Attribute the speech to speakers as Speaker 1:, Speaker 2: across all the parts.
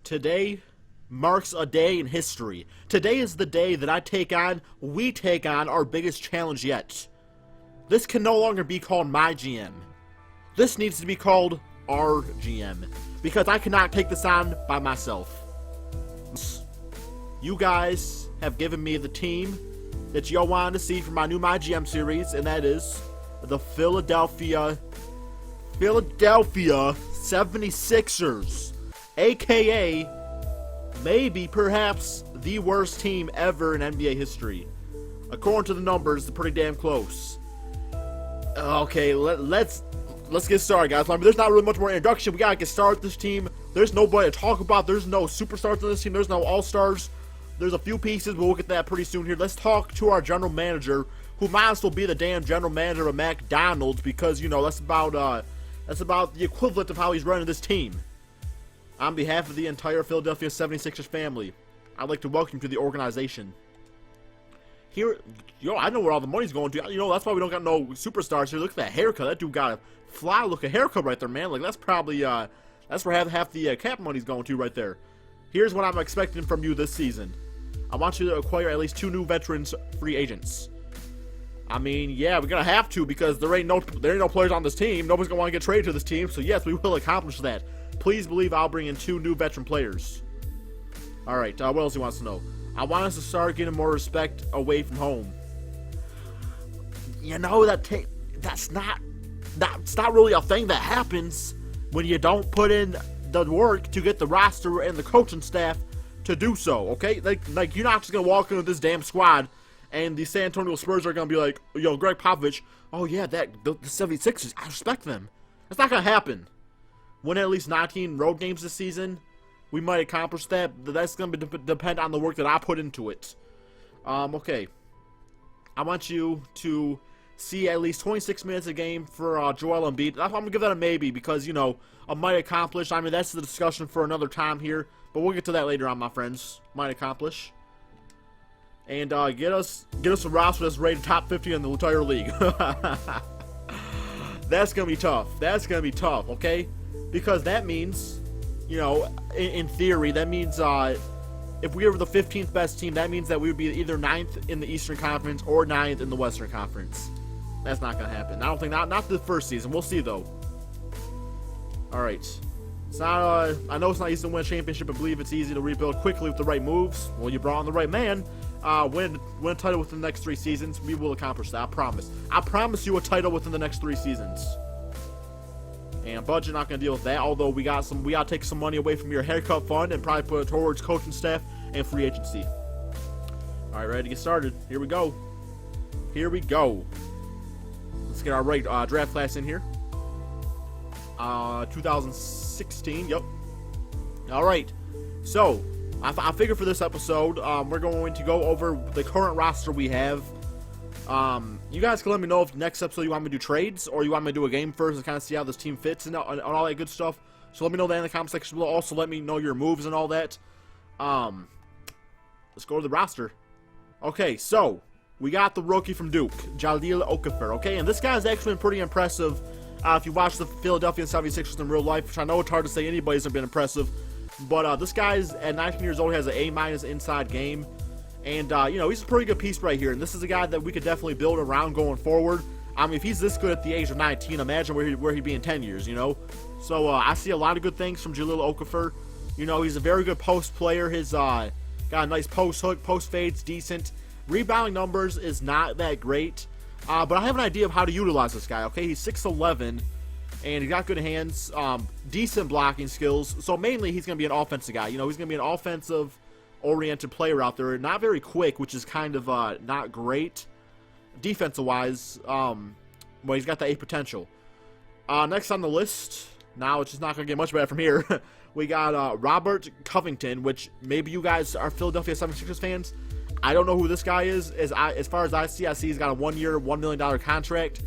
Speaker 1: Today marks a day in history. Today is the day that we take on our biggest challenge yet. This can no longer be called my GM. This needs to be called our GM, because I cannot take this on by myself. You guys have given me the team that y'all wanted to see for my new My GM series, and that is the Philadelphia 76ers, aka maybe perhaps the worst team ever in NBA history. According to the numbers, they're pretty damn close. Okay, let's get started, guys. I mean, there's not really much more introduction. We gotta get started with this team. There's nobody to talk about. There's no superstars on this team. There's no all-stars. There's a few pieces, but we'll get to that pretty soon here. Let's talk to our general manager, who might as well be the damn general manager of McDonald's, because, you know, that's about the equivalent of how he's running this team. On behalf of the entire Philadelphia 76ers family, I'd like to welcome you to the organization. Here, I know where all the money's going to. You know, that's why we don't got no superstars here. Look at that haircut. That dude got a fly looking haircut right there, man. Like, that's probably, that's where half the cap money's going to right there. Here's what I'm expecting from you this season. I want you to acquire at least 2 new veterans free agents. I mean, yeah, we're gonna have to, because there ain't no players on this team. Nobody's gonna want to get traded to this team. So yes, we will accomplish that. Please believe I'll bring in 2 new veteran players. All right, what else he wants to know? I want us to start getting more respect away from home. You know, that's not really a thing that happens when you don't put in the work to get the roster and the coaching staff to do so. Okay, like you're not just gonna walk into this damn squad and the San Antonio Spurs are gonna be like, yo, Greg Popovich, oh yeah, the 76ers, I respect them. That's not gonna happen. Win at least 19 road games this season, we might accomplish that. That's gonna depend on the work that I put into it. Okay, I want you to see at least 26 minutes a game for Joel Embiid. I'm gonna give that a maybe, because, you know, a might accomplish. I mean, that's the discussion for another time here, but we'll get to that later on, my friends. Might accomplish. And get us a roster that's rated top 50 in the entire league. That's gonna be tough. That's gonna be tough, okay? Because that means, you know, in theory, that means if we were the 15th best team, that means that we would be either 9th in the Eastern Conference or 9th in the Western Conference. That's not gonna happen. I don't think not the first season. We'll see though. All right. It's not. I know it's not easy to win a championship. I believe it's easy to rebuild quickly with the right moves. Well, you brought on the right man. Win a title within the next 3 seasons. We will accomplish that. I promise. I promise you a title within the next 3 seasons. And budget, not gonna deal with that. Although we gotta take some money away from your haircut fund and probably put it towards coaching staff and free agency. All right, ready to get started. Here we go. Here we go. Let's get our right draft class in here. 2016. Yep. All right. So I figure for this episode, we're going to go over the current roster we have. You guys can let me know if next episode you want me to do trades, or you want me to do a game first and kind of see how this team fits and all that good stuff. So let me know that in the comment section below. Also, let me know your moves and all that. Let's go to the roster. Okay, so we got the rookie from Duke, Jahlil Okafor. Okay, and this guy's actually been pretty impressive. If you watch the Philadelphia 76ers in real life, which I know it's hard to say anybody's been impressive, but this guy's at 19 years old, has an A- inside game, and you know, he's a pretty good piece right here. And this is a guy that we could definitely build around going forward. I mean, if he's this good at the age of 19, imagine where he'd be in 10 years, you know. So I see a lot of good things from Jahlil Okafor. You know, he's a very good post player. His got a nice post hook, post fades, decent. Rebounding numbers is not that great. But I have an idea of how to utilize this guy, okay? He's 6'11", and he's got good hands, decent blocking skills. So mainly he's going to be an offensive guy. You know, he's going to be an offensive-oriented player out there. Not very quick, which is kind of not great defensive-wise. Well, he's got that A potential. Next on the list, now it's just not going to get much better from here. We got Robert Covington, which maybe you guys are Philadelphia 76ers fans. I don't know who this guy is. As far as I see he's got a 1-year, $1 million contract.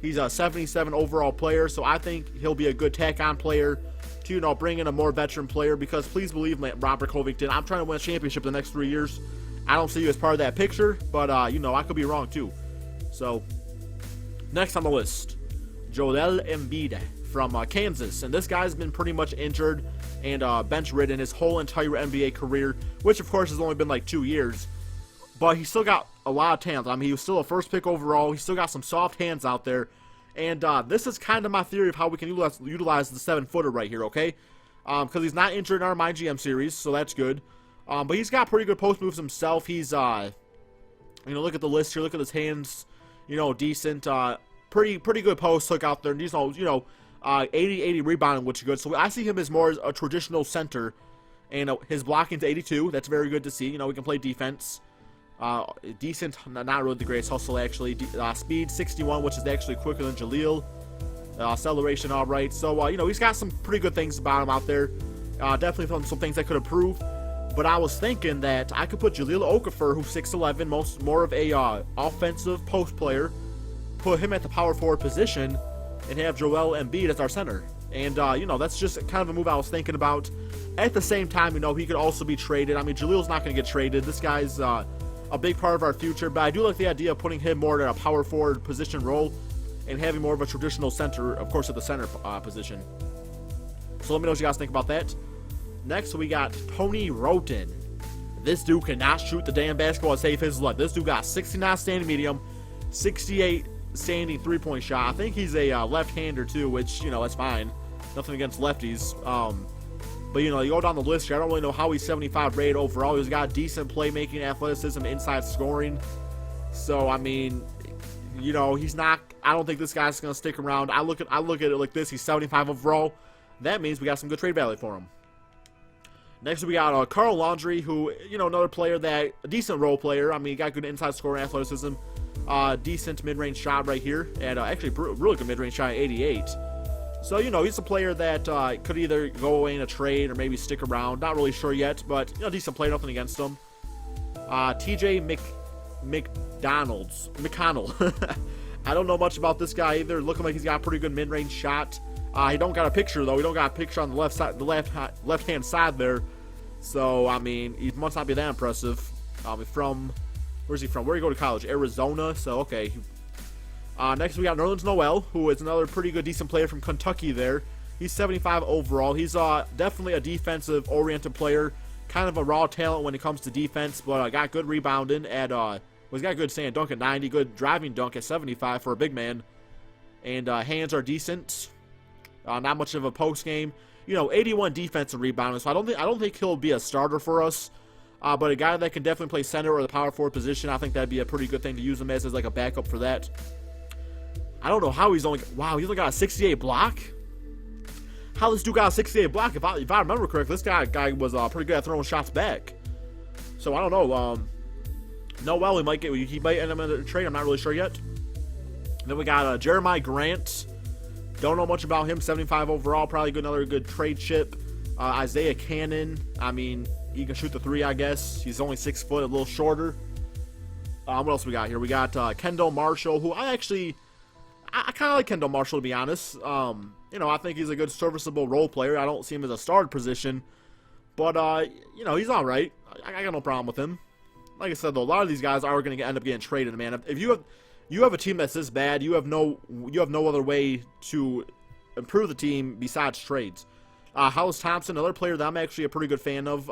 Speaker 1: He's a 77 overall player, so I think he'll be a good tack-on player to, you know, bring in a more veteran player, because please believe me, Robert Covington, I'm trying to win a championship in the next 3 years. I don't see you as part of that picture, but, you know, I could be wrong, too. So, next on the list, Joel Embiid from Kansas, and this guy's been pretty much injured and bench-ridden his whole entire NBA career, which of course has only been like 2 years. But he still got a lot of talent. I mean, he was still a first pick overall. He still got some soft hands out there. And this is kind of my theory of how we can utilize the 7-footer right here, okay? Because he's not injured in our MyGM series, so that's good. But he's got pretty good post moves himself. He's, look at the list here. Look at his hands. Decent. Pretty good post hook out there. And he's, 80 rebounding, which is good. So I see him as more as a traditional center. And his blocking's 82. That's very good to see. We can play defense. Decent, not really the greatest hustle, actually. Speed 61, which is actually quicker than Jaleel. Acceleration, all right. So, he's got some pretty good things about him out there. Definitely some things that could improve. But I was thinking that I could put Jahlil Okafor, who's 6'11", more of a offensive post player, put him at the power forward position, and have Joel Embiid as our center. And, that's just kind of a move I was thinking about. At the same time, he could also be traded. I mean, Jalil's not going to get traded. This guy's a big part of our future, but I do like the idea of putting him more in a power forward position role and having more of a traditional center, of course, at the center position. So let me know what you guys think about that. Next, we got Tony Roten. This dude cannot shoot the damn basketball and save his life. This dude got 69 standing medium, 68 standing three-point shot. I think he's a left-hander too, which, that's fine. Nothing against lefties. But, you go down the list here. I don't really know how he's 75 rated overall. He's got decent playmaking, athleticism, inside scoring. So, I mean, he's not... I don't think this guy's going to stick around. I look at it like this. He's 75 overall. That means we got some good trade value for him. Next, we got Carl Laundrie, who, another player a decent role player. I mean, he got good inside scoring, athleticism. Decent mid-range shot right here. And actually, really good mid-range shot at 88. So, he's a player that could either go away in a trade or maybe stick around. Not really sure yet, but, decent player, nothing against him. TJ McConnell. I don't know much about this guy either. Looking like he's got a pretty good mid-range shot. He don't got a picture, though. He don't got a picture on the left side, the left-hand side there. So, I mean, he must not be that impressive. Where's he from? Where did he go to college? Arizona. So, okay. Next, we got Nerlens Noel, who is another pretty good, decent player from Kentucky there. He's 75 overall. He's definitely a defensive-oriented player. Kind of a raw talent when it comes to defense, but got good rebounding at, he's got good stand dunk at 90, good driving dunk at 75 for a big man. And hands are decent. Not much of a post game. 81 defensive rebounding, so I don't think he'll be a starter for us. But a guy that can definitely play center or the power forward position, I think that'd be a pretty good thing to use him as like a backup for that. I don't know how he's only got a 68 block. How this dude got a 68 block? If I remember correctly, this guy was pretty good at throwing shots back. So I don't know. Noel, he might end up in a trade. I'm not really sure yet. And then we got Jeremiah Grant. Don't know much about him. 75 overall, probably another good trade chip. Isaiah Cannon. I mean, he can shoot the three, I guess. He's only 6 foot, a little shorter. What else we got here? We got Kendall Marshall, who I kind of like Kendall Marshall, to be honest. I think he's a good serviceable role player. I don't see him as a starting position. But, he's all right. I got no problem with him. Like I said, though, a lot of these guys are going to end up getting traded, man. If you have a team that's this bad, you have no other way to improve the team besides trades. Hollis Thompson, another player that I'm actually a pretty good fan of.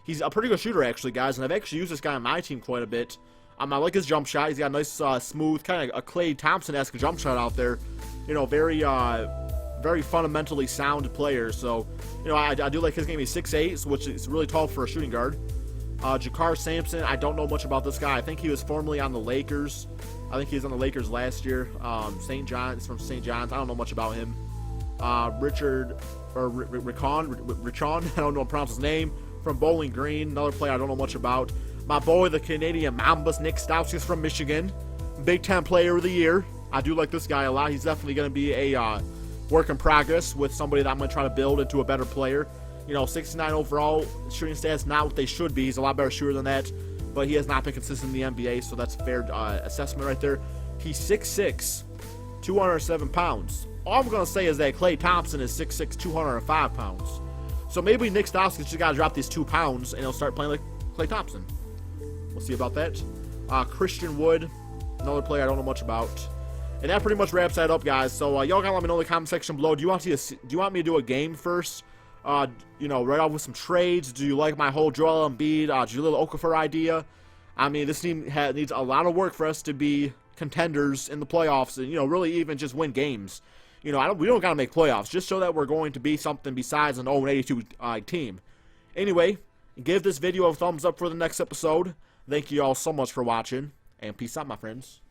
Speaker 1: He's a pretty good shooter, actually, guys, and I've actually used this guy on my team quite a bit. I like his jump shot. He's got a nice, smooth, kind of a Klay Thompson-esque jump shot out there. Very fundamentally sound player. So, I do like his game. He's 6'8", which is really tall for a shooting guard. Jakar Sampson, I don't know much about this guy. I think he was formerly on the Lakers. I think he was on the Lakers last year. St. John's, from St. John's. I don't know much about him. Richon, I don't know how to pronounce his name. From Bowling Green, another player I don't know much about. My boy, the Canadian Mambas, Nik Stauskas from Michigan. Big Ten Player of the Year. I do like this guy a lot. He's definitely going to be a work in progress with somebody that I'm going to try to build into a better player. 69 overall, shooting stats, not what they should be. He's a lot better shooter than that, but he has not been consistent in the NBA, so that's a fair assessment right there. He's 6'6", 207 pounds. All I'm going to say is that Klay Thompson is 6'6", 205 pounds. So maybe Nik Stauskas just got to drop these 2 pounds, and he'll start playing like Klay Thompson. We'll see about that. Christian Wood, another player I don't know much about. And that pretty much wraps that up, guys. So y'all gotta let me know in the comment section below. Do you want me to do a game first, you know, right off with some trades? Do you like my whole Joel Embiid, Jahlil Okafor idea? I mean, this team needs a lot of work for us to be contenders in the playoffs and, you know, really even just win games. You know, we don't got to make playoffs. Just show that we're going to be something besides an 0-82 team. Anyway, give this video a thumbs up for the next episode. Thank you all so much for watching, and peace out, my friends.